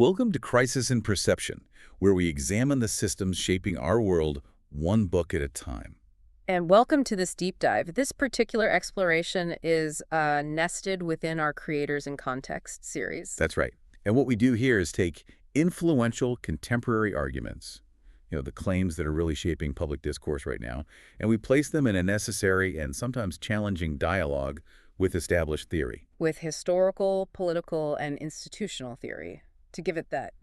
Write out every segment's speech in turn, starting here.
Welcome to Crisis in Perception, where we examine the systems shaping our world one book at a time. And welcome to this deep dive. This particular exploration is nested within our Creators in Context series. That's right. And what we do here is take influential contemporary arguments, the claims that are really shaping public discourse right now, and we place them in a necessary and sometimes challenging dialogue with established theory. With historical, political, and institutional theory, to give it that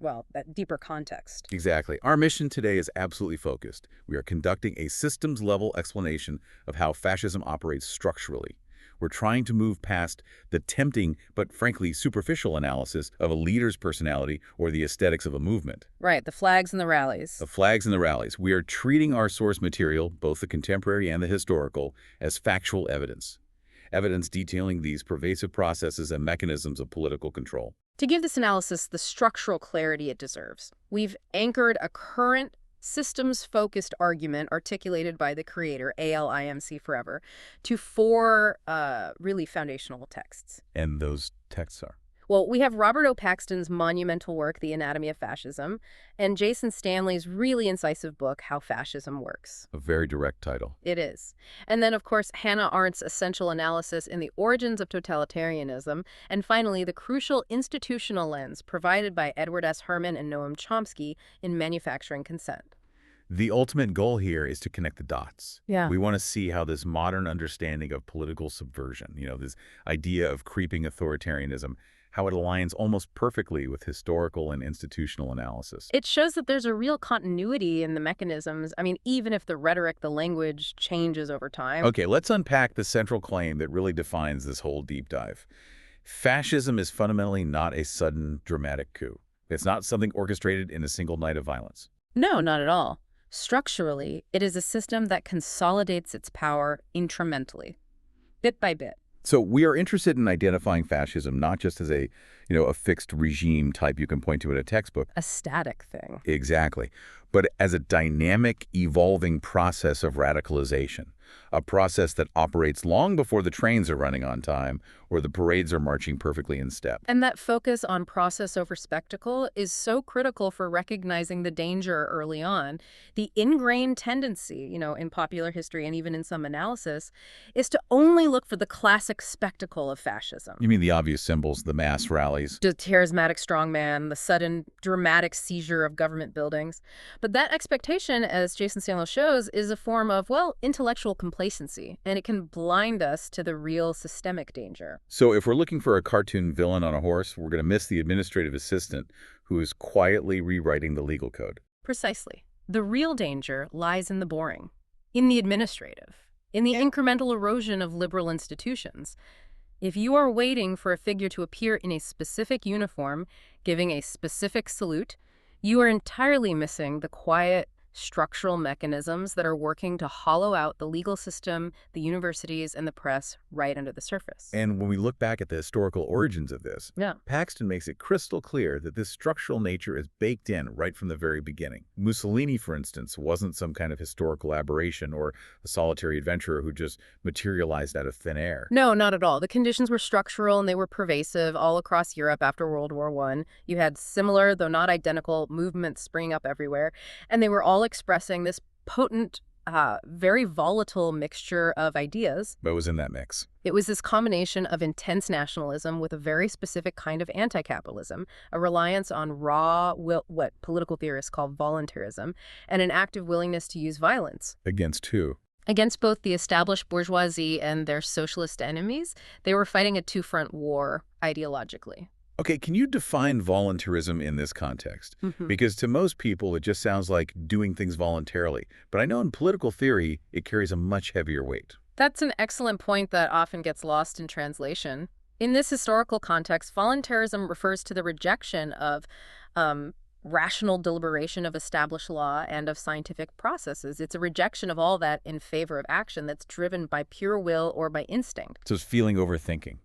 deeper context. Exactly. Our mission today is absolutely focused. We are conducting a systems-level explanation of how fascism operates structurally. We're trying to move past the tempting but frankly superficial analysis of a leader's personality or the aesthetics of a movement. Right, the flags and the rallies. The flags and the rallies. We are treating our source material, both the contemporary and the historical, as factual evidence. Evidence detailing these pervasive processes and mechanisms of political control. To give this analysis the structural clarity it deserves, we've anchored a current systems-focused argument articulated by the creator, ALIMC Forever, to four really foundational texts. And those texts are? Well, we have Robert O. Paxton's monumental work, The Anatomy of Fascism, and Jason Stanley's really incisive book, How Fascism Works. A very direct title. It is. And then, of course, Hannah Arendt's essential analysis in The Origins of Totalitarianism, and finally, the crucial institutional lens provided by Edward S. Herman and Noam Chomsky in Manufacturing Consent. The ultimate goal here is to connect the dots. Yeah. We want to see how this modern understanding of political subversion, this idea of creeping authoritarianism, how it aligns almost perfectly with historical and institutional analysis. It shows that there's a real continuity in the mechanisms. I mean, even if the rhetoric, the language changes over time. Okay, let's unpack the central claim that really defines this whole deep dive. Fascism is fundamentally not a sudden, dramatic coup. It's not something orchestrated in a single night of violence. No, not at all. Structurally, it is a system that consolidates its power incrementally, bit by bit. So we are interested in identifying fascism not just as a fixed regime type you can point to in a textbook. A static thing. Exactly. But as a dynamic, evolving process of radicalization, a process that operates long before the trains are running on time or the parades are marching perfectly in step. And that focus on process over spectacle is so critical for recognizing the danger early on. The ingrained tendency, in popular history and even in some analysis, is to only look for the classic spectacle of fascism. You mean the obvious symbols, the mass rallies? The charismatic strongman, the sudden dramatic seizure of government buildings. But that expectation, as Jason Stanley shows, is a form of, intellectual complacency, and it can blind us to the real systemic danger. So if we're looking for a cartoon villain on a horse, we're going to miss the administrative assistant who is quietly rewriting the legal code. Precisely. The real danger lies in the boring, in the administrative, in the incremental erosion of liberal institutions. If you are waiting for a figure to appear in a specific uniform, giving a specific salute, you are entirely missing the quiet, structural mechanisms that are working to hollow out the legal system, the universities, and the press right under the surface. And when we look back at the historical origins of this, Yeah. Paxton makes it crystal clear that this structural nature is baked in right from the very beginning. Mussolini, for instance, wasn't some kind of historical aberration or a solitary adventurer who just materialized out of thin air. No, not at all. The conditions were structural and they were pervasive all across Europe after World War I. You had similar, though not identical, movements springing up everywhere, and they were all expressing this potent, very volatile mixture of ideas. What was in that mix? It was this combination of intense nationalism with a very specific kind of anti-capitalism, a reliance on raw, what political theorists call voluntarism, and an active willingness to use violence. Against who? Against both the established bourgeoisie and their socialist enemies. They were fighting a two-front war ideologically. Okay, can you define voluntarism in this context? Because to most people, it just sounds like doing things voluntarily. But I know in political theory, it carries a much heavier weight. That's an excellent point that often gets lost in translation. In this historical context, voluntarism refers to the rejection of rational deliberation of established law and of scientific processes. It's a rejection of all that in favor of action that's driven by pure will or by instinct. So it's feeling overthinking.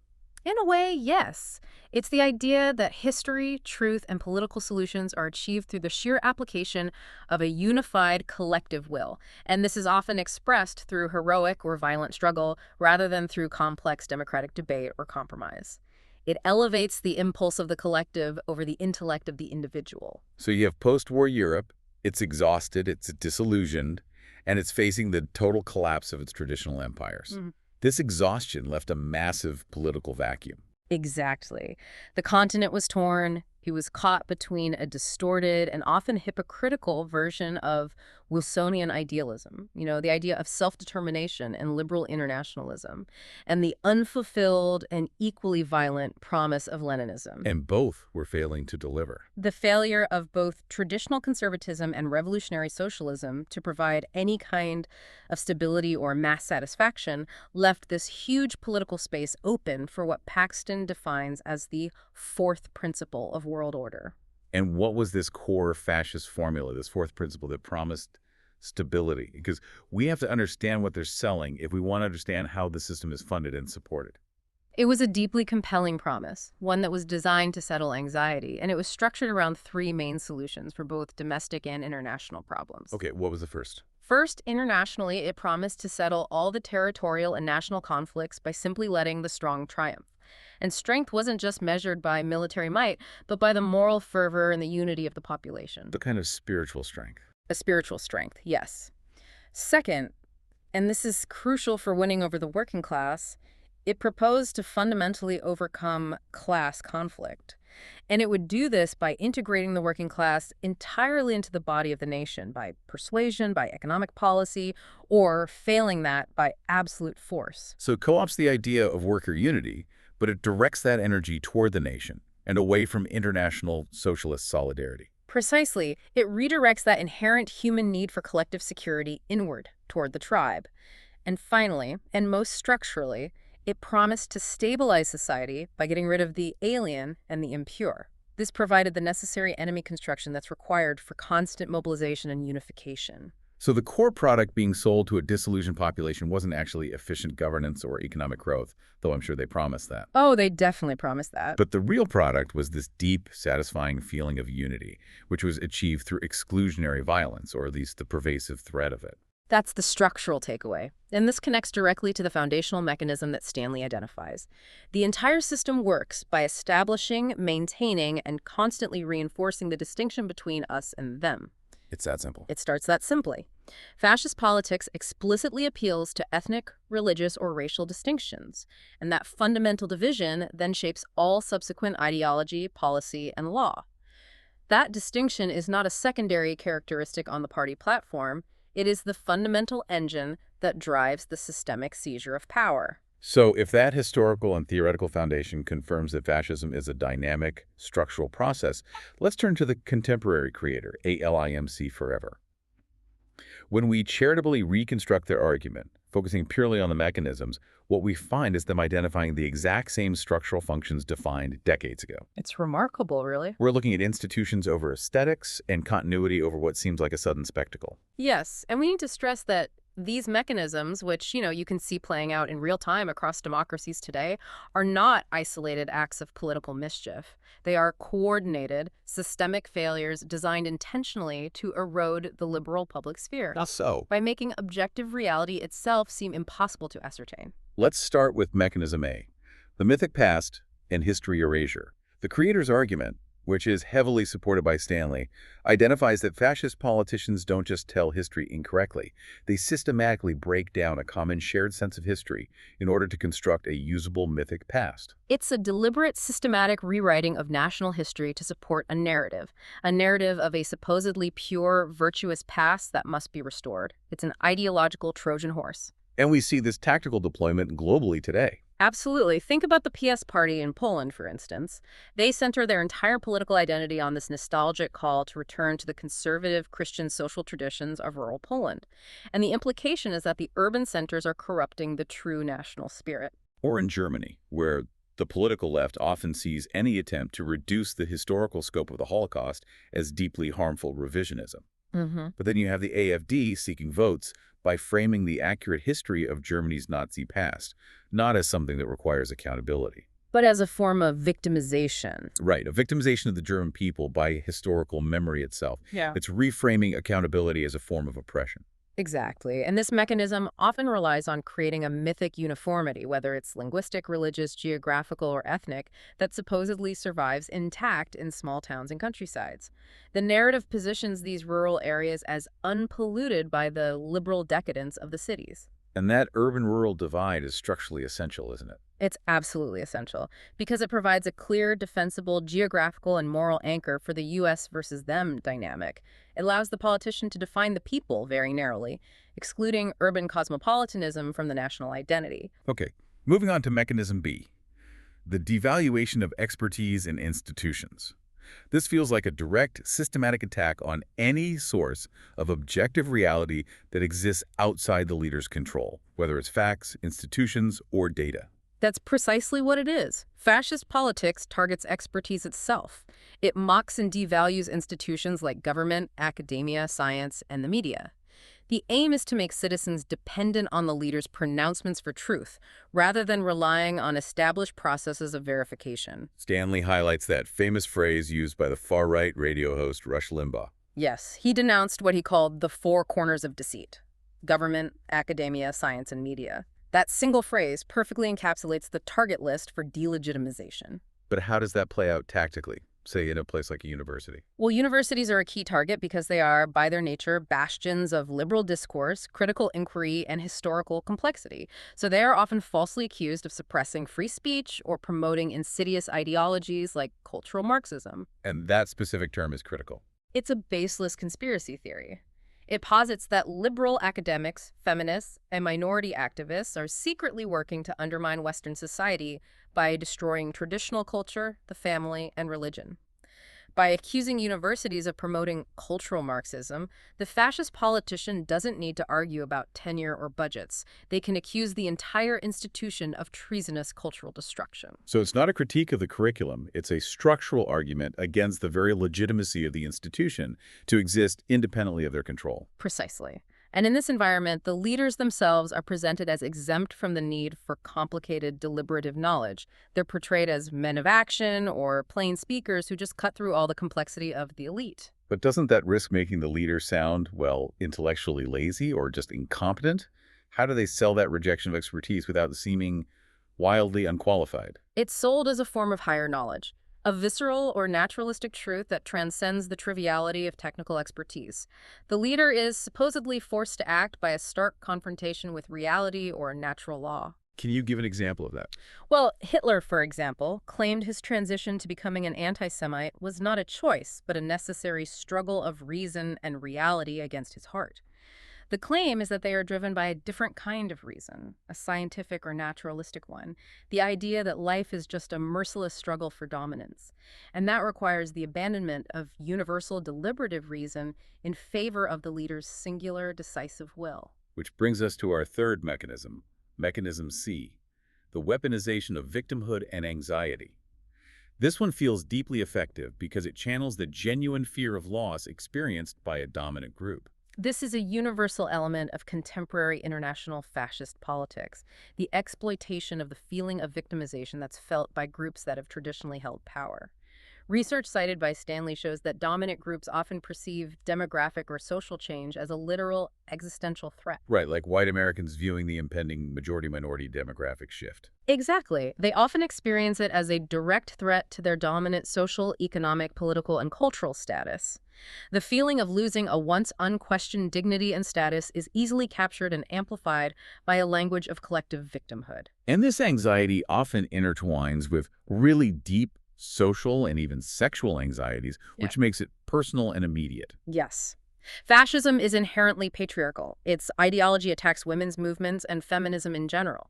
In a way, yes. It's the idea that history, truth, and political solutions are achieved through the sheer application of a unified collective will. And this is often expressed through heroic or violent struggle rather than through complex democratic debate or compromise. It elevates the impulse of the collective over the intellect of the individual. So you have post-war Europe. It's exhausted, it's disillusioned, and it's facing the total collapse of its traditional empires. This exhaustion left a massive political vacuum. Exactly. The continent was torn. He was caught between a distorted and often hypocritical version of Wilsonian idealism, the idea of self-determination and liberal internationalism, and the unfulfilled and equally violent promise of Leninism. And both were failing to deliver. The failure of both traditional conservatism and revolutionary socialism to provide any kind of stability or mass satisfaction left this huge political space open for what Paxton defines as the fourth principle of world order. And what was this core fascist formula, this fourth principle that promised stability? Because we have to understand what they're selling if we want to understand how the system is funded and supported. It was a deeply compelling promise, one that was designed to settle anxiety, and it was structured around three main solutions for both domestic and international problems. Okay, what was the first? First, internationally, it promised to settle all the territorial and national conflicts by simply letting the strong triumph. And strength wasn't just measured by military might, but by the moral fervor and the unity of the population. The kind of spiritual strength. A spiritual strength, yes. Second, and this is crucial for winning over the working class, it proposed to fundamentally overcome class conflict. And it would do this by integrating the working class entirely into the body of the nation, by persuasion, by economic policy, or failing that, by absolute force. So it co-opts the idea of worker unity, but it directs that energy toward the nation and away from international socialist solidarity. Precisely. It redirects that inherent human need for collective security inward, toward the tribe. And finally, and most structurally, it promised to stabilize society by getting rid of the alien and the impure. This provided the necessary enemy construction that's required for constant mobilization and unification. So the core product being sold to a disillusioned population wasn't actually efficient governance or economic growth, though I'm sure they promised that. Oh, they definitely promised that. But the real product was this deep, satisfying feeling of unity, which was achieved through exclusionary violence, or at least the pervasive threat of it. That's the structural takeaway. And this connects directly to the foundational mechanism that Stanley identifies. The entire system works by establishing, maintaining, and constantly reinforcing the distinction between us and them. It's that simple. It starts that simply. Fascist politics explicitly appeals to ethnic, religious, or racial distinctions, and that fundamental division then shapes all subsequent ideology, policy, and law. That distinction is not a secondary characteristic on the party platform. It is the fundamental engine that drives the systemic seizure of power. So if that historical and theoretical foundation confirms that fascism is a dynamic, structural process, let's turn to the contemporary creator, ALIMC forever. When we charitably reconstruct their argument, focusing purely on the mechanisms, what we find is them identifying the exact same structural functions defined decades ago. It's remarkable, really. We're looking at institutions over aesthetics and continuity over what seems like a sudden spectacle. Yes, and we need to stress that these mechanisms, which, you can see playing out in real time across democracies today, are not isolated acts of political mischief. They are coordinated, systemic failures designed intentionally to erode the liberal public sphere. How so? By making objective reality itself seem impossible to ascertain. Let's start with mechanism A, the mythic past and history erasure. The creator's argument, which is heavily supported by Stanley, identifies that fascist politicians don't just tell history incorrectly. They systematically break down a common shared sense of history in order to construct a usable mythic past. It's a deliberate, systematic rewriting of national history to support a narrative of a supposedly pure, virtuous past that must be restored. It's an ideological Trojan horse. And we see this tactical deployment globally today. Absolutely. Think about the PS Party in Poland, for instance. They center their entire political identity on this nostalgic call to return to the conservative Christian social traditions of rural Poland. And the implication is that the urban centers are corrupting the true national spirit. Or in Germany, where the political left often sees any attempt to reduce the historical scope of the Holocaust as deeply harmful revisionism. But then you have the AfD seeking votes by framing the accurate history of Germany's Nazi past, not as something that requires accountability. But as a form of victimization. Right, a victimization of the German people by historical memory itself. Yeah. It's reframing accountability as a form of oppression. Exactly. And this mechanism often relies on creating a mythic uniformity, whether it's linguistic, religious, geographical, or ethnic, that supposedly survives intact in small towns and countrysides. The narrative positions these rural areas as unpolluted by the liberal decadence of the cities. And that urban-rural divide is structurally essential, isn't it? It's absolutely essential because it provides a clear, defensible geographical and moral anchor for the U.S. versus them dynamic. It allows the politician to define the people very narrowly, excluding urban cosmopolitanism from the national identity. Okay, moving on to mechanism B, the devaluation of expertise in institutions. This feels like a direct, systematic attack on any source of objective reality that exists outside the leader's control, whether it's facts, institutions, or data. That's precisely what it is. Fascist politics targets expertise itself. It mocks and devalues institutions like government, academia, science, and the media. The aim is to make citizens dependent on the leader's pronouncements for truth, rather than relying on established processes of verification. Stanley highlights that famous phrase used by the far-right radio host Rush Limbaugh. Yes, he denounced what he called the four corners of deceit: government, academia, science, and media. That single phrase perfectly encapsulates the target list for delegitimization. But how does that play out tactically, say in a place like a university? Well, universities are a key target because they are, by their nature, bastions of liberal discourse, critical inquiry, and historical complexity. So they are often falsely accused of suppressing free speech or promoting insidious ideologies like cultural Marxism. And that specific term is critical. It's a baseless conspiracy theory. It posits that liberal academics, feminists, and minority activists are secretly working to undermine Western society by destroying traditional culture, the family, and religion. By accusing universities of promoting cultural Marxism, the fascist politician doesn't need to argue about tenure or budgets. They can accuse the entire institution of treasonous cultural destruction. So it's not a critique of the curriculum, it's a structural argument against the very legitimacy of the institution to exist independently of their control. Precisely. And in this environment, the leaders themselves are presented as exempt from the need for complicated deliberative knowledge. They're portrayed as men of action or plain speakers who just cut through all the complexity of the elite. But doesn't that risk making the leader sound, well, intellectually lazy or just incompetent? How do they sell that rejection of expertise without seeming wildly unqualified? It's sold as a form of higher knowledge, a visceral or naturalistic truth that transcends the triviality of technical expertise. The leader is supposedly forced to act by a stark confrontation with reality or natural law. Can you give an example of that? Well, Hitler, for example, claimed his transition to becoming an anti-Semite was not a choice, but a necessary struggle of reason and reality against his heart. The claim is that they are driven by a different kind of reason, a scientific or naturalistic one, the idea that life is just a merciless struggle for dominance. And that requires the abandonment of universal deliberative reason in favor of the leader's singular decisive will. Which brings us to our third mechanism, mechanism C, the weaponization of victimhood and anxiety. This one feels deeply effective because it channels the genuine fear of loss experienced by a dominant group. This is a universal element of contemporary international fascist politics, the exploitation of the feeling of victimization that's felt by groups that have traditionally held power. Research cited by Stanley shows that dominant groups often perceive demographic or social change as a literal existential threat. Right, like white Americans viewing the impending majority-minority demographic shift. Exactly. They often experience it as a direct threat to their dominant social, economic, political, and cultural status. The feeling of losing a once unquestioned dignity and status is easily captured and amplified by a language of collective victimhood. And this anxiety often intertwines with really deep social and even sexual anxieties, which makes it personal and immediate. Yes. Fascism is inherently patriarchal. Its ideology attacks women's movements and feminism in general.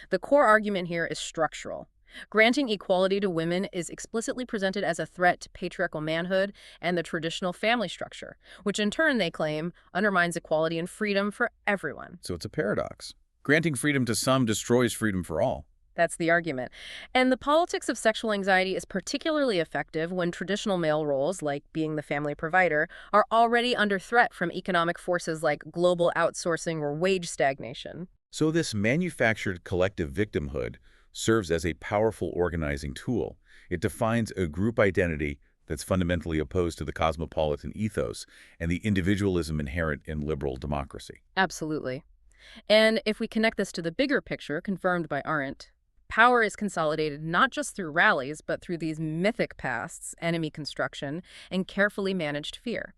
The core argument here is structural. Granting equality to women is explicitly presented as a threat to patriarchal manhood and the traditional family structure, which in turn, they claim, undermines equality and freedom for everyone. So it's a paradox. Granting freedom to some destroys freedom for all. That's the argument. And the politics of sexual anxiety is particularly effective when traditional male roles, like being the family provider, are already under threat from economic forces like global outsourcing or wage stagnation. So this manufactured collective victimhood serves as a powerful organizing tool. It defines a group identity, that's fundamentally opposed to the cosmopolitan ethos and the individualism inherent in liberal democracy. Absolutely. And if we connect this to the bigger picture confirmed by Arendt, power is consolidated not just through rallies, but through these mythic pasts, enemy construction, and carefully managed fear.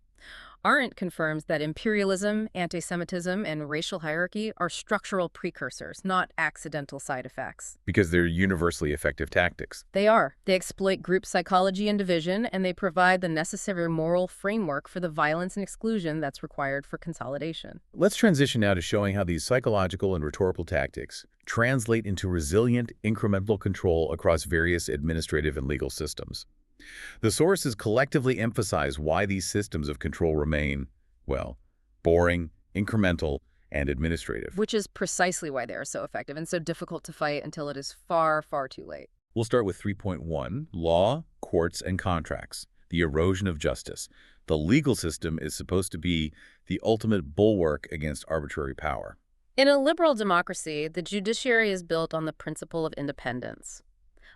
Arendt confirms that imperialism, anti-Semitism, and racial hierarchy are structural precursors, not accidental side effects. Because they're universally effective tactics. They are. They exploit group psychology and division, and they provide the necessary moral framework for the violence and exclusion that's required for consolidation. Let's transition now to showing how these psychological and rhetorical tactics translate into resilient, incremental control across various administrative and legal systems. The sources collectively emphasize why these systems of control remain, well, boring, incremental, and administrative. Which is precisely why they are so effective and so difficult to fight until it is far, far too late. We'll start with 3.1, law, courts, and contracts, the erosion of justice. The legal system is supposed to be the ultimate bulwark against arbitrary power. In a liberal democracy, the judiciary is built on the principle of independence.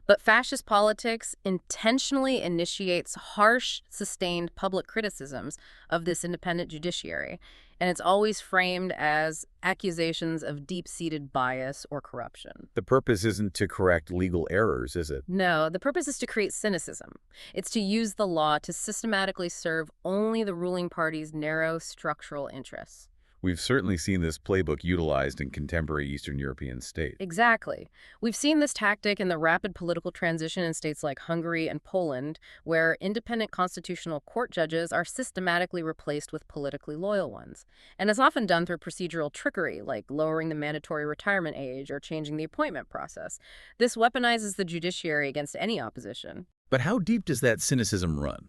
But fascist politics intentionally initiates harsh, sustained public criticisms of this independent judiciary, and it's always framed as accusations of deep-seated bias or corruption. The purpose isn't to correct legal errors, is it? No, the purpose is to create cynicism. It's to use the law to systematically serve only the ruling party's narrow structural interests. We've certainly seen this playbook utilized in contemporary Eastern European states. Exactly. We've seen this tactic in the rapid political transition in states like Hungary and Poland, where independent constitutional court judges are systematically replaced with politically loyal ones. And it's often done through procedural trickery, like lowering the mandatory retirement age or changing the appointment process. This weaponizes the judiciary against any opposition. But how deep does that cynicism run?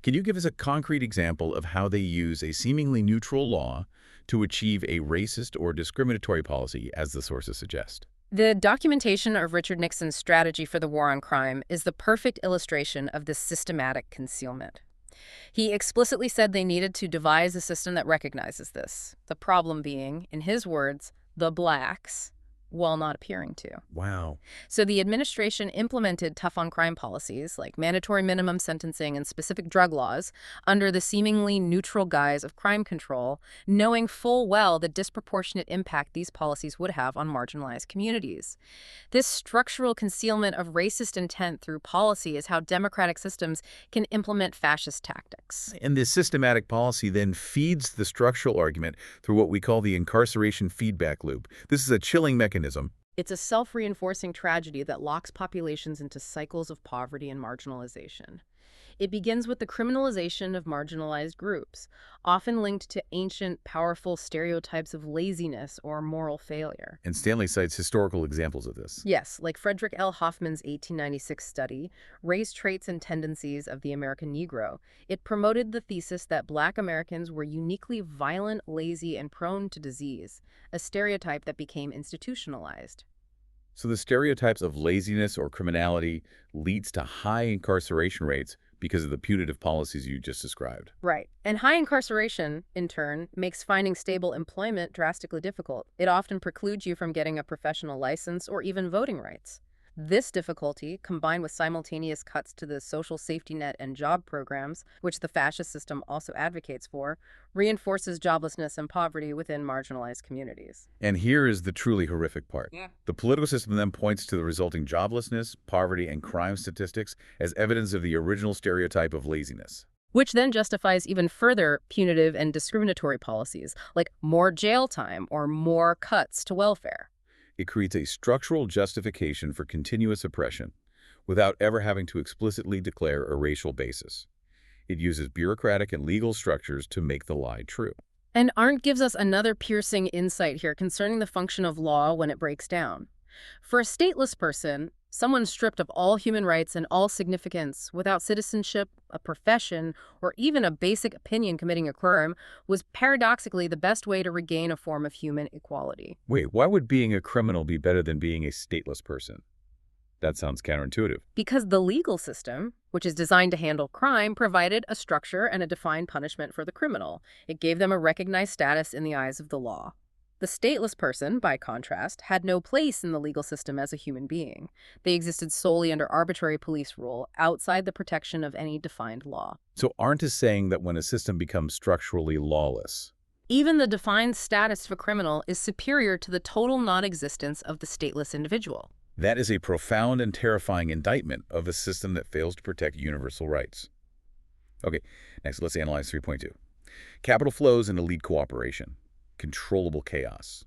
Can you give us a concrete example of how they use a seemingly neutral law to achieve a racist or discriminatory policy, as the sources suggest? The documentation of Richard Nixon's strategy for the war on crime is the perfect illustration of this systematic concealment. He explicitly said they needed to devise a system that recognizes this, the problem being, in his words, the blacks, while not appearing to. Wow. So the administration implemented tough-on-crime policies like mandatory minimum sentencing and specific drug laws under the seemingly neutral guise of crime control, knowing full well the disproportionate impact these policies would have on marginalized communities. This structural concealment of racist intent through policy is how democratic systems can implement fascist tactics. And this systematic policy then feeds the structural argument through what we call the incarceration feedback loop. This is a chilling mechanism. It's a self-reinforcing tragedy that locks populations into cycles of poverty and marginalization. It begins with the criminalization of marginalized groups, often linked to ancient, powerful stereotypes of laziness or moral failure. And Stanley cites historical examples of this. Yes, like Frederick L. Hoffman's 1896 study, Race, Traits, and Tendencies of the American Negro. It promoted the thesis that Black Americans were uniquely violent, lazy, and prone to disease, a stereotype that became institutionalized. So the stereotypes of laziness or criminality leads to high incarceration rates because of the punitive policies you just described. Right. And high incarceration, in turn, makes finding stable employment drastically difficult. It often precludes you from getting a professional license or even voting rights. This difficulty, combined with simultaneous cuts to the social safety net and job programs, which the fascist system also advocates for, reinforces joblessness and poverty within marginalized communities. And here is the truly horrific part. The political system then points to the resulting joblessness, poverty, and crime statistics as evidence of the original stereotype of laziness. Which then justifies even further punitive and discriminatory policies, like more jail time or more cuts to welfare. It creates a structural justification for continuous oppression without ever having to explicitly declare a racial basis. It uses bureaucratic and legal structures to make the lie true. And Arendt gives us another piercing insight here concerning the function of law when it breaks down. For a stateless person, someone stripped of all human rights and all significance, without citizenship, a profession, or even a basic opinion committing a crime, was paradoxically the best way to regain a form of human equality. Wait, why would being a criminal be better than being a stateless person? That sounds counterintuitive. Because the legal system, which is designed to handle crime, provided a structure and a defined punishment for the criminal. It gave them a recognized status in the eyes of the law. The stateless person, by contrast, had no place in the legal system as a human being. They existed solely under arbitrary police rule, outside the protection of any defined law. So Arendt is saying that when a system becomes structurally lawless, Even the defined status of a criminal is superior to the total non-existence of the stateless individual. that is a profound and terrifying indictment of a system that fails to protect universal rights. Okay, next let's analyze 3.2. Capital flows and elite cooperation. Controllable chaos.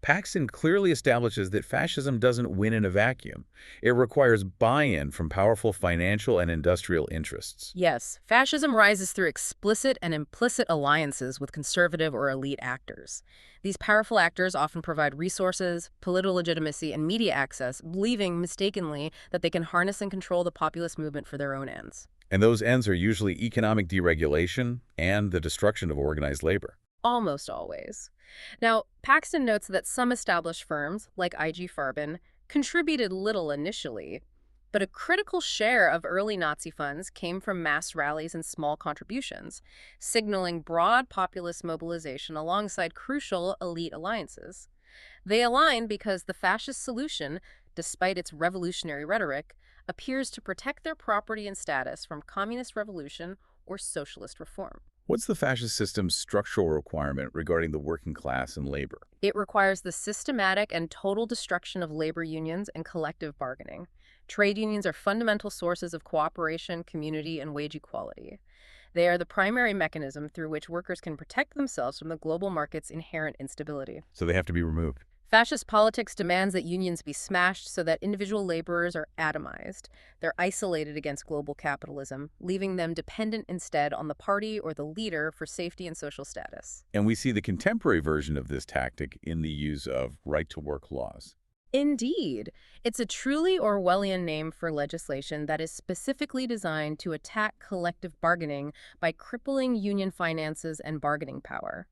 Paxton clearly establishes that fascism doesn't win in a vacuum. It requires buy-in from powerful financial and industrial interests. Yes, fascism rises through explicit and implicit alliances with conservative or elite actors. These powerful actors often provide resources, political legitimacy, and media access, believing mistakenly that they can harness and control the populist movement for their own ends. And those ends are usually economic deregulation and the destruction of organized labor. Almost always. Now, Paxton notes that some established firms, like IG Farben, contributed little initially, but a critical share of early Nazi funds came from mass rallies and small contributions, signaling broad populist mobilization alongside crucial elite alliances. They align because the fascist solution, despite its revolutionary rhetoric, appears to protect their property and status from communist revolution or socialist reform. What's the fascist system's structural requirement regarding the working class and labor? It requires the systematic and total destruction of labor unions and collective bargaining. Trade unions are fundamental sources of cooperation, community, and wage equality. They are the primary mechanism through which workers can protect themselves from the global market's inherent instability. So they have to be removed. Fascist politics demands that unions be smashed so that individual laborers are atomized. They're isolated against global capitalism, leaving them dependent instead on the party or the leader for safety and social status. And we see the contemporary version of this tactic in the use of right-to-work laws. Indeed. It's a truly Orwellian name for legislation that is specifically designed to attack collective bargaining by crippling union finances and bargaining power.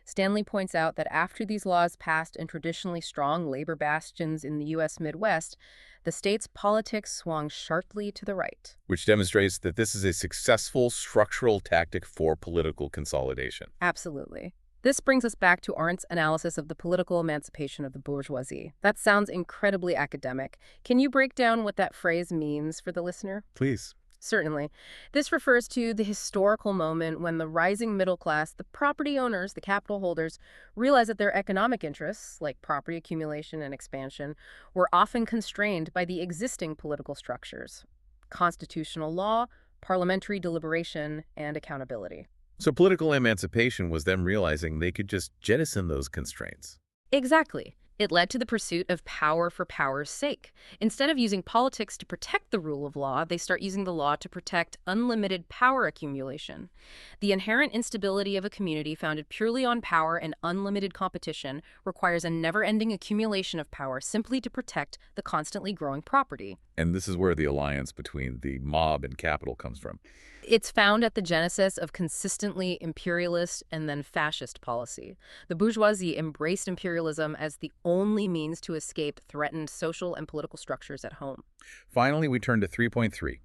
Stanley points out that after these laws passed in traditionally strong labor bastions in the U.S. Midwest, the state's politics swung sharply to the right. Which demonstrates that this is a successful structural tactic for political consolidation. Absolutely. This brings us back to Arendt's analysis of the political emancipation of the bourgeoisie. That sounds incredibly academic. Can you break down what that phrase means for the listener? Please. Certainly. This refers to the historical moment when the rising middle class, the property owners, the capital holders, realized that their economic interests, like property accumulation and expansion, were often constrained by the existing political structures: constitutional law, parliamentary deliberation, and accountability. So political emancipation was them realizing they could just jettison those constraints. Exactly. It led to the pursuit of power for power's sake. Instead of using politics to protect the rule of law, they start using the law to protect unlimited power accumulation. The inherent instability of a community founded purely on power and unlimited competition requires a never-ending accumulation of power simply to protect the constantly growing property. And this is where the alliance between the mob and capital comes from. It's found at the genesis of consistently imperialist and then fascist policy. The bourgeoisie embraced imperialism as the only means to escape threatened social and political structures at home. Finally, we turn to 3.3,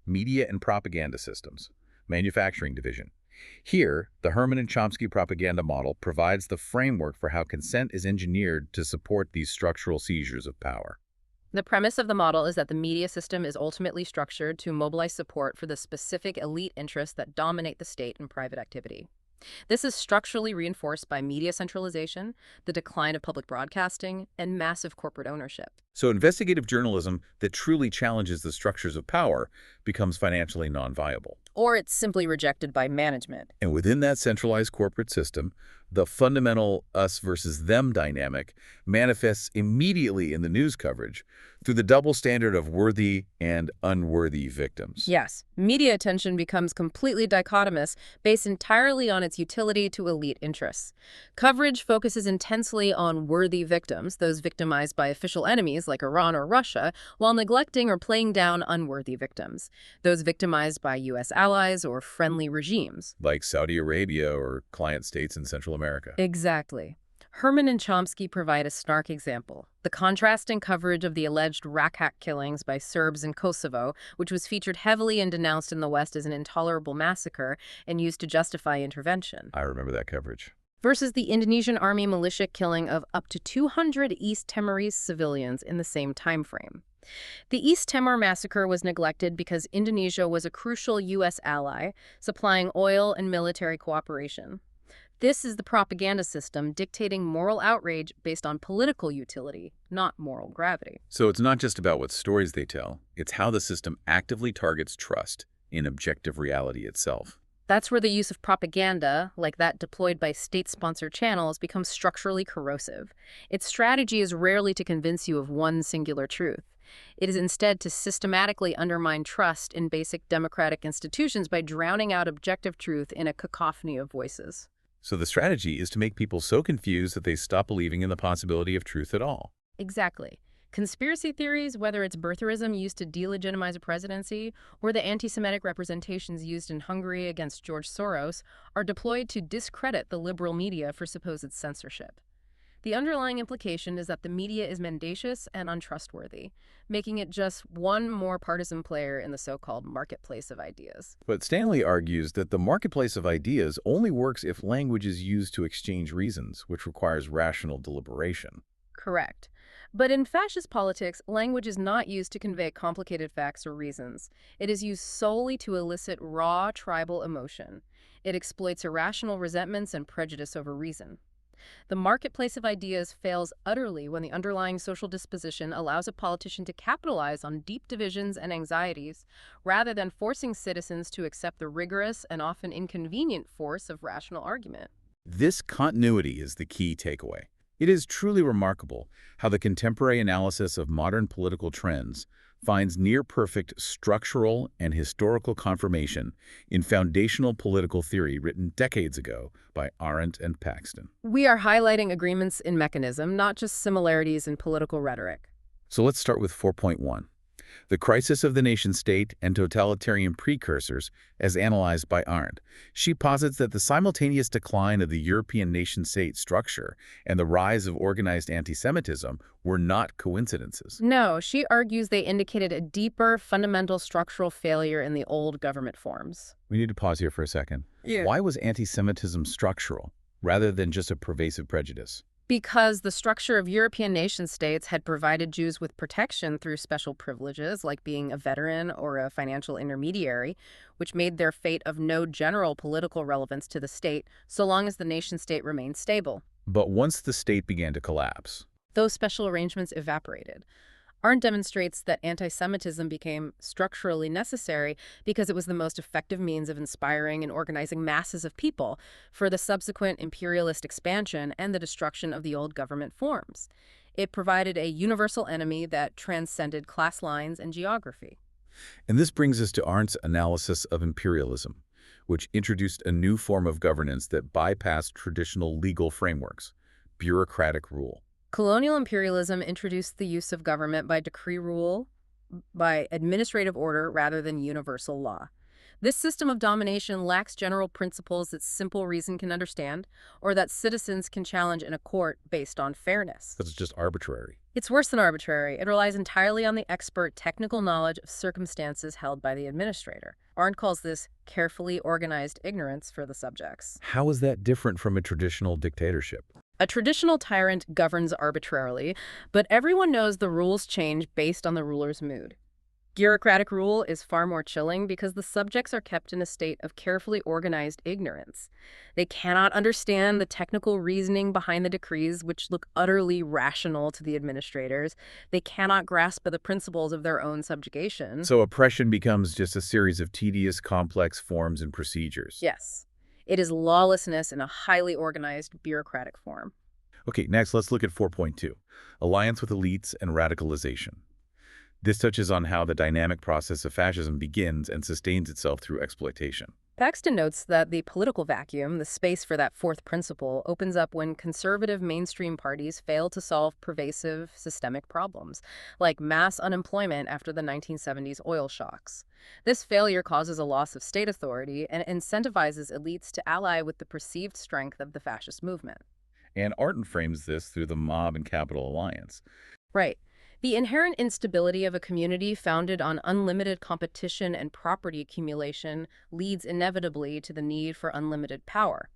media and propaganda systems, manufacturing division. Here, the Herman and Chomsky propaganda model provides the framework for how consent is engineered to support these structural seizures of power. The premise of the model is that the media system is ultimately structured to mobilize support for the specific elite interests that dominate the state and private activity. This is structurally reinforced by media centralization, the decline of public broadcasting, and massive corporate ownership. So investigative journalism that truly challenges the structures of power becomes financially non-viable. Or it's simply rejected by management. And within that centralized corporate system, the fundamental us versus them dynamic manifests immediately in the news coverage through the double standard of worthy and unworthy victims. Yes, media attention becomes completely dichotomous, based entirely on its utility to elite interests. Coverage focuses intensely on worthy victims, those victimized by official enemies like Iran or Russia, while neglecting or playing down unworthy victims, those victimized by U.S. allies or friendly regimes. Like Saudi Arabia or client states in Central America. Exactly. Herman and Chomsky provide a stark example: the contrasting coverage of the alleged Rakhak killings by Serbs in Kosovo, which was featured heavily and denounced in the West as an intolerable massacre and used to justify intervention. I remember that coverage. versus the Indonesian army militia killing of up to 200 East Timorese civilians in the same time frame. The East Timor massacre was neglected because Indonesia was a crucial U.S. ally, supplying oil and military cooperation. This is the propaganda system dictating moral outrage based on political utility, not moral gravity. So it's not just about what stories they tell, it's how the system actively targets trust in objective reality itself. That's where the use of propaganda, like that deployed by state-sponsored channels, becomes structurally corrosive. Its strategy is rarely to convince you of one singular truth. It is instead to systematically undermine trust in basic democratic institutions by drowning out objective truth in a cacophony of voices. So the strategy is to make people so confused that they stop believing in the possibility of truth at all. Exactly. Conspiracy theories, whether it's birtherism used to delegitimize a presidency or the anti-Semitic representations used in Hungary against George Soros, are deployed to discredit the liberal media for supposed censorship. The underlying implication is that the media is mendacious and untrustworthy, making it just one more partisan player in the so-called marketplace of ideas. But Stanley argues that the marketplace of ideas only works if language is used to exchange reasons, which requires rational deliberation. Correct. But in fascist politics, language is not used to convey complicated facts or reasons. It is used solely to elicit raw tribal emotion. It exploits irrational resentments and prejudice over reason. The marketplace of ideas fails utterly when the underlying social disposition allows a politician to capitalize on deep divisions and anxieties, rather than forcing citizens to accept the rigorous and often inconvenient force of rational argument. This continuity is the key takeaway. It is truly remarkable how the contemporary analysis of modern political trends finds near-perfect structural and historical confirmation in foundational political theory written decades ago by Arendt and Paxton. We are highlighting agreements in mechanism, not just similarities in political rhetoric. So let's start with 4.1. The crisis of the nation-state and totalitarian precursors as analyzed by Arendt. She posits that the simultaneous decline of the European nation-state structure and the rise of organized anti-Semitism were not coincidences. No, she argues they indicated a deeper, fundamental structural failure in the old government forms. We need to pause here for a second. Yeah. Why was anti-Semitism structural rather than just a pervasive prejudice? Because the structure of European nation-states had provided Jews with protection through special privileges, like being a veteran or a financial intermediary, which made their fate of no general political relevance to the state, so long as the nation-state remained stable. But once the state began to collapse, Those special arrangements evaporated. Arendt demonstrates that anti-Semitism became structurally necessary because it was the most effective means of inspiring and organizing masses of people for the subsequent imperialist expansion and the destruction of the old government forms. It provided a universal enemy that transcended class lines and geography. and this brings us to Arendt's analysis of imperialism, which introduced a new form of governance that bypassed traditional legal frameworks, bureaucratic rule. Colonial imperialism introduced the use of government by decree rule, by administrative order rather than universal law. This system of domination lacks general principles that simple reason can understand, or that citizens can challenge in a court based on fairness. That's just arbitrary. It's worse than arbitrary. It relies entirely on the expert technical knowledge of circumstances held by the administrator. Arendt calls this carefully organized ignorance for the subjects. How is that different from a traditional dictatorship? A traditional tyrant governs arbitrarily, but everyone knows the rules change based on the ruler's mood. Bureaucratic rule is far more chilling because the subjects are kept in a state of carefully organized ignorance. They cannot understand the technical reasoning behind the decrees, which look utterly rational to the administrators. They cannot grasp the principles of their own subjugation. So oppression becomes just a series of tedious, complex forms and procedures. Yes, it is lawlessness in a highly organized bureaucratic form. Okay, next let's look at 4.2, alliance with elites and radicalization. This touches on how the dynamic process of fascism begins and sustains itself through exploitation. Paxton notes that the political vacuum, the space for that fourth principle, opens up when conservative mainstream parties fail to solve pervasive systemic problems, like mass unemployment after the 1970s oil shocks. This failure causes a loss of state authority and incentivizes elites to ally with the perceived strength of the fascist movement. And Arendt frames this through the mob and capital alliance. Right. The inherent instability of a community founded on unlimited competition and property accumulation leads inevitably to the need for unlimited power.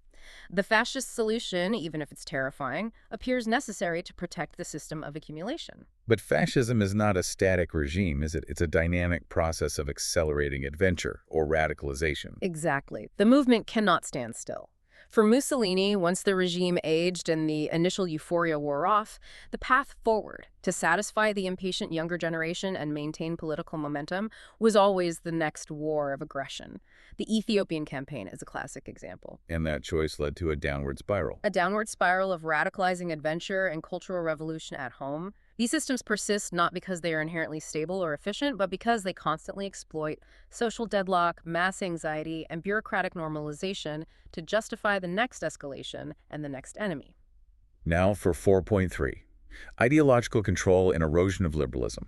The fascist solution, even if it's terrifying, appears necessary to protect the system of accumulation. But fascism is not a static regime, is it? It's a dynamic process of accelerating adventure or radicalization. Exactly. The movement cannot stand still. For Mussolini, once the regime aged and the initial euphoria wore off, the path forward to satisfy the impatient younger generation and maintain political momentum was always the next war of aggression. The Ethiopian campaign is a classic example. And that choice led to a downward spiral. A downward spiral of radicalizing adventure and cultural revolution at home. These systems persist not because they are inherently stable or efficient, but because they constantly exploit social deadlock, mass anxiety, and bureaucratic normalization to justify the next escalation and the next enemy. Now for 4.3. Ideological control and erosion of liberalism.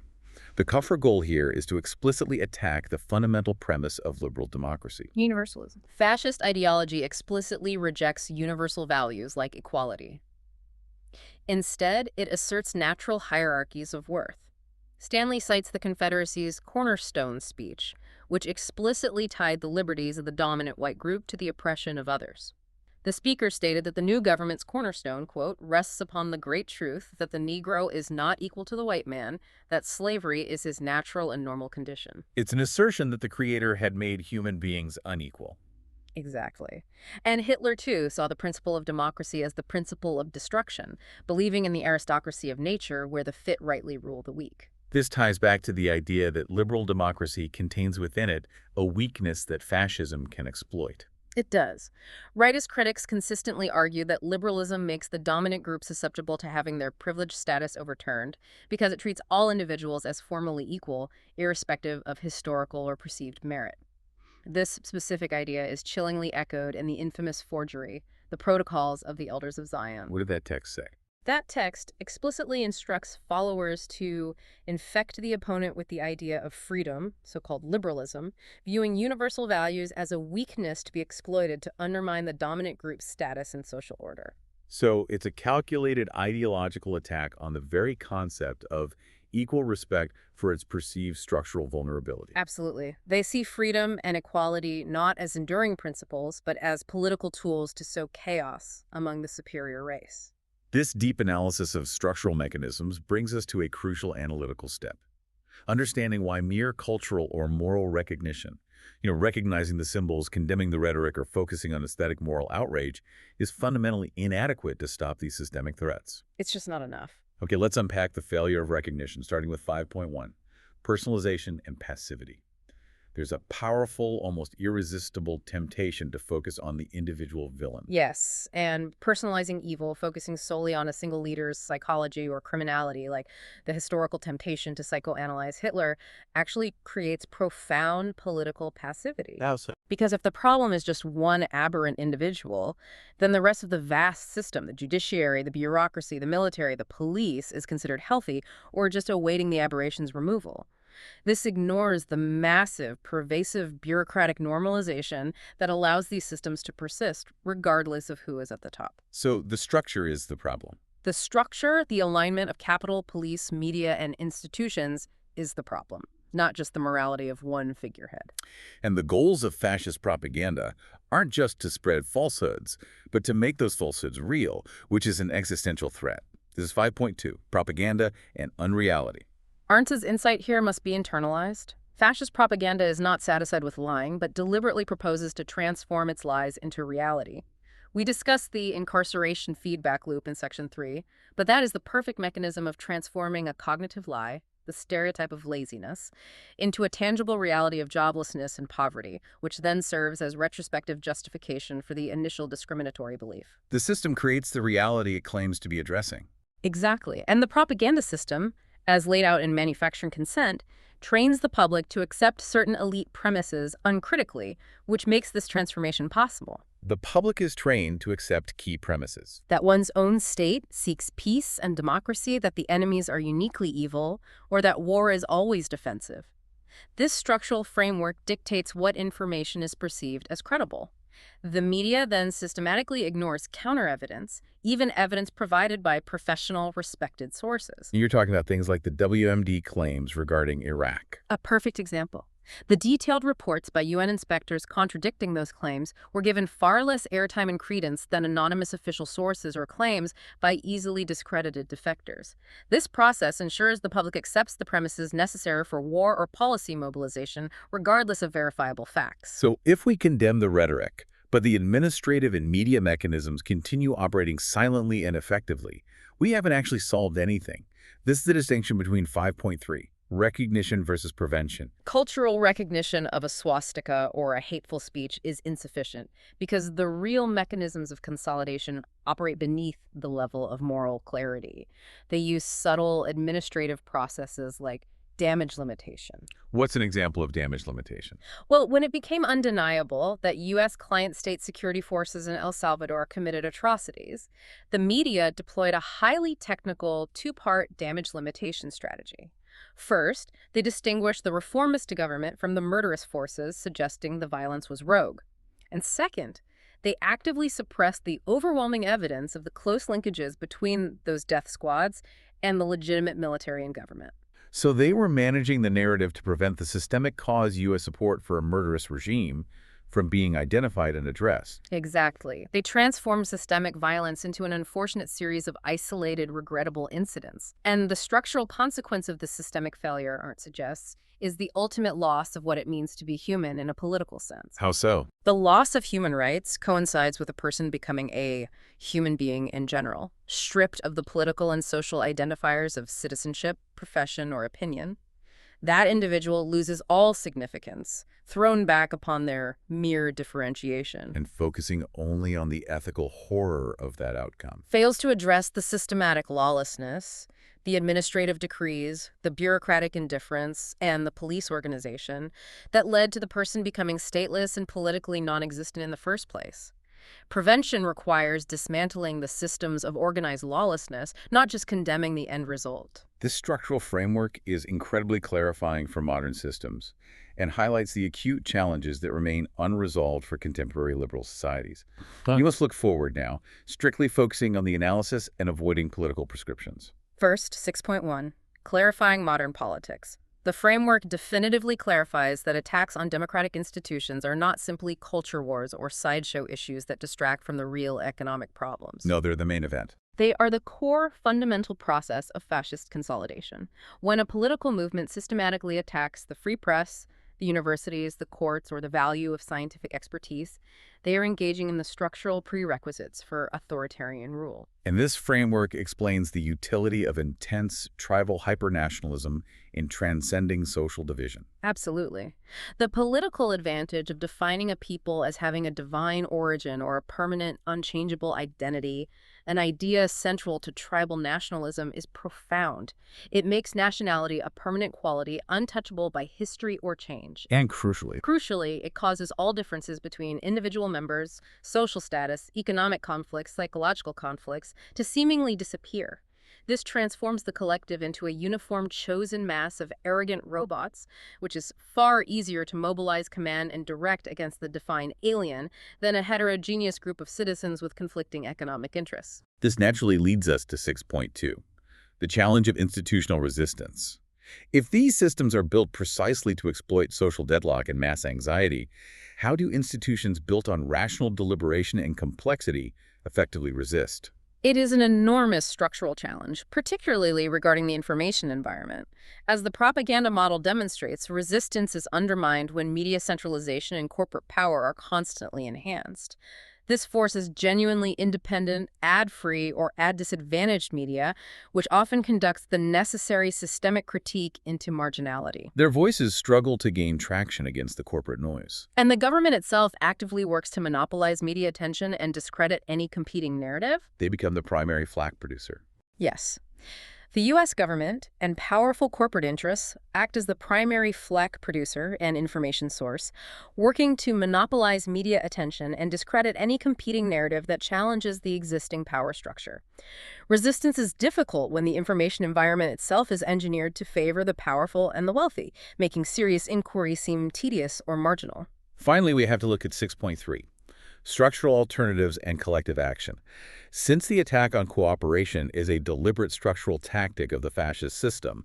The cover goal here is to explicitly attack the fundamental premise of liberal democracy. Universalism. Fascist ideology explicitly rejects universal values like equality. Instead, it asserts natural hierarchies of worth. Stanley cites the Confederacy's cornerstone speech, which explicitly tied the liberties of the dominant white group to the oppression of others. The speaker stated that the new government's cornerstone, quote, rests upon the great truth that the Negro is not equal to the white man, that slavery is his natural and normal condition. It's an assertion that the Creator had made human beings unequal. Exactly. And Hitler, too, saw the principle of democracy as the principle of destruction, believing in the aristocracy of nature where the fit rightly rule the weak. This ties back to the idea that liberal democracy contains within it a weakness that fascism can exploit. It does. Rightist critics consistently argue that liberalism makes the dominant group susceptible to having their privileged status overturned because it treats all individuals as formally equal, irrespective of historical or perceived merit. This specific idea is chillingly echoed in the infamous forgery, The Protocols of the Elders of Zion. What did that text say? That text explicitly instructs followers to infect the opponent with the idea of freedom, so-called liberalism, viewing universal values as a weakness to be exploited to undermine the dominant group's status and social order. So it's a calculated ideological attack on the very concept of equal respect for its perceived structural vulnerability. Absolutely. They see freedom and equality not as enduring principles, but as political tools to sow chaos among the superior race. This deep analysis of structural mechanisms brings us to a crucial analytical step. Understanding why mere cultural or moral recognition, recognizing the symbols, condemning the rhetoric, or focusing on aesthetic moral outrage is fundamentally inadequate to stop these systemic threats. It's just not enough. Okay, let's unpack the failure of recognition, starting with 5.1, personalization and passivity. There's a powerful, almost irresistible temptation to focus on the individual villain. Yes, and personalizing evil, focusing solely on a single leader's psychology or criminality, like the historical temptation to psychoanalyze Hitler, actually creates profound political passivity. Because if the problem is just one aberrant individual, then the rest of the vast system, the judiciary, the bureaucracy, the military, the police, is considered healthy or just awaiting the aberration's removal. This ignores the massive, pervasive bureaucratic normalization that allows these systems to persist regardless of who is at the top. So the structure is the problem. The structure, the alignment of capital, police, media, and institutions is the problem, not just the morality of one figurehead. And the goals of fascist propaganda aren't just to spread falsehoods, but to make those falsehoods real, which is an existential threat. This is 5.2, propaganda and unreality. Arendt's insight here must be internalized. Fascist propaganda is not satisfied with lying, but deliberately proposes to transform its lies into reality. We discussed the incarceration feedback loop in Section 3, but that is the perfect mechanism of transforming a cognitive lie, the stereotype of laziness, into a tangible reality of joblessness and poverty, which then serves as retrospective justification for the initial discriminatory belief. The system creates the reality it claims to be addressing. Exactly. And the propaganda system, as laid out in Manufacturing Consent, trains the public to accept certain elite premises uncritically, which makes this transformation possible. The public is trained to accept key premises. That one's own state seeks peace and democracy, that the enemies are uniquely evil, or that war is always defensive. This structural framework dictates what information is perceived as credible. The media then systematically ignores counter-evidence, even evidence provided by professional, respected sources. You're talking about things like the WMD claims regarding Iraq. A perfect example. The detailed reports by UN inspectors contradicting those claims were given far less airtime and credence than anonymous official sources or claims by easily discredited defectors. This process ensures the public accepts the premises necessary for war or policy mobilization, regardless of verifiable facts. So if we condemn the rhetoric, but the administrative and media mechanisms continue operating silently and effectively, we haven't actually solved anything. This is the distinction between 5.3. Recognition versus prevention. Cultural recognition of a swastika or a hateful speech is insufficient because the real mechanisms of consolidation operate beneath the level of moral clarity. They use subtle administrative processes like damage limitation. What's an example of damage limitation? Well, when it became undeniable that U.S. client-state security forces in El Salvador committed atrocities, the media deployed a highly technical two-part damage limitation strategy. First, they distinguished the reformist government from the murderous forces, suggesting the violence was rogue. And second, they actively suppressed the overwhelming evidence of the close linkages between those death squads and the legitimate military and government. So they were managing the narrative to prevent the systemic cause U.S. support for a murderous regime from being identified and addressed. Exactly. They transformed systemic violence into an unfortunate series of isolated, regrettable incidents. And the structural consequence of this systemic failure, Arendt suggests, is the ultimate loss of what it means to be human in a political sense. How so? The loss of human rights coincides with a person becoming a human being in general, stripped of the political and social identifiers of citizenship, profession, or opinion. That individual loses all significance, thrown back upon their mere differentiation. And focusing only on the ethical horror of that outcome. Fails to address the systematic lawlessness, the administrative decrees, the bureaucratic indifference, and the police organization that led to the person becoming stateless and politically non-existent in the first place. Prevention requires dismantling the systems of organized lawlessness, not just condemning the end result. This structural framework is incredibly clarifying for modern systems and highlights the acute challenges that remain unresolved for contemporary liberal societies. You must look forward now, strictly focusing on the analysis and avoiding political prescriptions. First, 6.1, clarifying modern politics. The framework definitively clarifies that attacks on democratic institutions are not simply culture wars or sideshow issues that distract from the real economic problems. No, they're the main event. They are the core fundamental process of fascist consolidation. When a political movement systematically attacks the free press, the universities, the courts, or the value of scientific expertise, they are engaging in the structural prerequisites for authoritarian rule. And this framework explains the utility of intense tribal hypernationalism in transcending social division. Absolutely. The political advantage of defining a people as having a divine origin or a permanent, unchangeable identity, an idea central to tribal nationalism, is profound. It makes nationality a permanent quality, untouchable by history or change. And crucially, It causes all differences between individual members, social status, economic conflicts, psychological conflicts, to seemingly disappear. This transforms the collective into a uniform chosen mass of arrogant robots, which is far easier to mobilize, command, and direct against the defined alien than a heterogeneous group of citizens with conflicting economic interests. this naturally leads us to 6.2, the challenge of institutional resistance. If these systems are built precisely to exploit social deadlock and mass anxiety, how do institutions built on rational deliberation and complexity effectively resist? It is an enormous structural challenge, particularly regarding the information environment. As the propaganda model demonstrates, resistance is undermined when media centralization and corporate power are constantly enhanced. This forces genuinely independent, ad-free, or ad-disadvantaged media, which often conducts the necessary systemic critique into marginality. Their voices struggle to gain traction against the corporate noise. And the government itself actively works to monopolize media attention and discredit any competing narrative? They become the primary flack producer. Yes. The U.S. government and powerful corporate interests act as the primary flack producer and information source, working to monopolize media attention and discredit any competing narrative that challenges the existing power structure. Resistance is difficult when the information environment itself is engineered to favor the powerful and the wealthy, making serious inquiry seem tedious or marginal. Finally, we have to look at 6.3. Structural alternatives and collective action. Since the attack on cooperation is a deliberate structural tactic of the fascist system,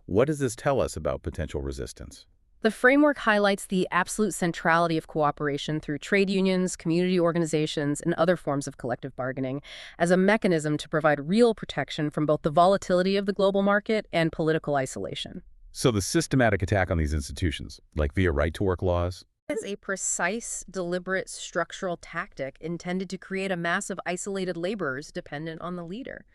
what does this tell us about potential resistance? The framework highlights the absolute centrality of cooperation through trade unions, community organizations, and other forms of collective bargaining as a mechanism to provide real protection from both the volatility of the global market and political isolation. So the systematic attack on these institutions, like via right-to-work laws, Is a precise, deliberate, structural tactic intended to create a mass of isolated laborers dependent on the leader.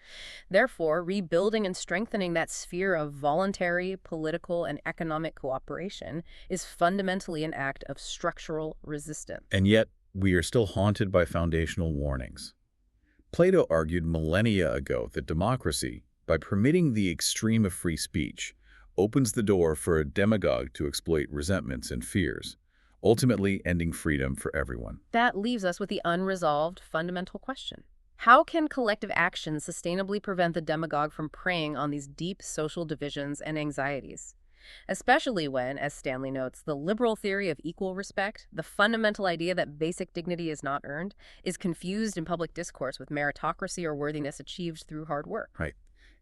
Therefore, rebuilding and strengthening that sphere of voluntary, political, and economic cooperation is fundamentally an act of structural resistance. and yet we are still haunted by foundational warnings. Plato argued millennia ago that democracy, by permitting the extreme of free speech, opens the door for a demagogue to exploit resentments and fears, ultimately ending freedom for everyone. That leaves us with the unresolved fundamental question. How can collective action sustainably prevent the demagogue from preying on these deep social divisions and anxieties? Especially when, as Stanley notes, the liberal theory of equal respect, the fundamental idea that basic dignity is not earned, is confused in public discourse with meritocracy or worthiness achieved through hard work. Right.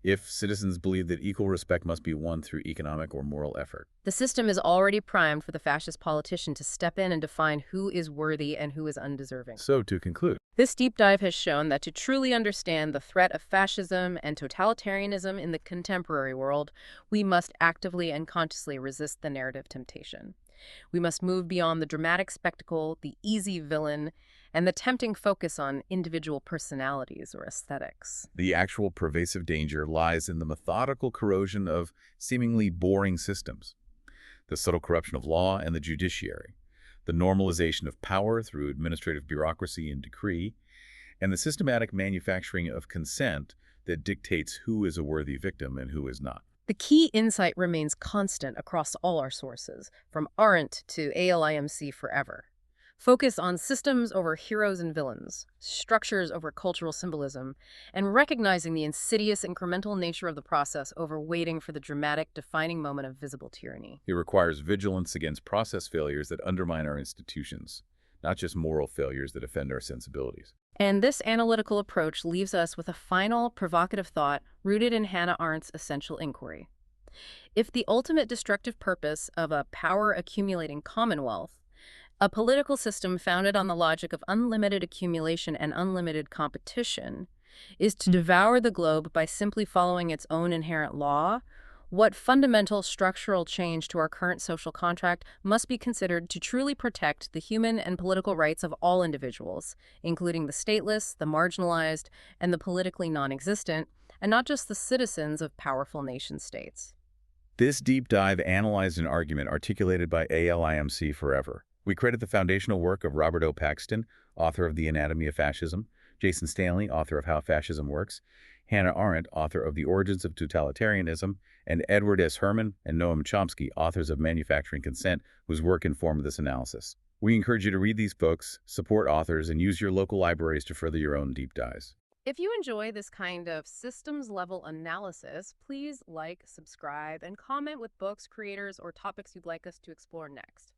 If citizens believe that equal respect must be won through economic or moral effort. The system is already primed for the fascist politician to step in and define who is worthy and who is undeserving. So, to conclude, This deep dive has shown that to truly understand the threat of fascism and totalitarianism in the contemporary world, we must actively and consciously resist the narrative temptation. We must move beyond the dramatic spectacle, the easy villain, and the tempting focus on individual personalities or aesthetics. the actual pervasive danger lies in the methodical corrosion of seemingly boring systems, the subtle corruption of law and the judiciary, the normalization of power through administrative bureaucracy and decree, and the systematic manufacturing of consent that dictates who is a worthy victim and who is not. The key insight remains constant across all our sources, from Arendt to ALIMC forever. Focus on systems over heroes and villains, structures over cultural symbolism, and recognizing the insidious incremental nature of the process over waiting for the dramatic defining moment of visible tyranny. It requires vigilance against process failures that undermine our institutions, not just moral failures that offend our sensibilities. And this analytical approach leaves us with a final, provocative thought rooted in Hannah Arendt's essential inquiry. If the ultimate destructive purpose of a power-accumulating commonwealth, a political system founded on the logic of unlimited accumulation and unlimited competition, is to devour the globe by simply following its own inherent law, what fundamental structural change to our current social contract must be considered to truly protect the human and political rights of all individuals, including the stateless, the marginalized, and the politically non-existent, and not just the citizens of powerful nation-states? This deep dive analyzed an argument articulated by ALIMC forever. We credit the foundational work of Robert O. Paxton, author of The Anatomy of Fascism, Jason Stanley, author of How Fascism Works, Hannah Arendt, author of The Origins of Totalitarianism, and Edward S. Herman and Noam Chomsky, authors of Manufacturing Consent, whose work informed this analysis. We encourage you to read these books, support authors, and use your local libraries to further your own deep dives. If you enjoy this kind of systems-level analysis, please like, subscribe, and comment with books, creators, or topics you'd like us to explore next.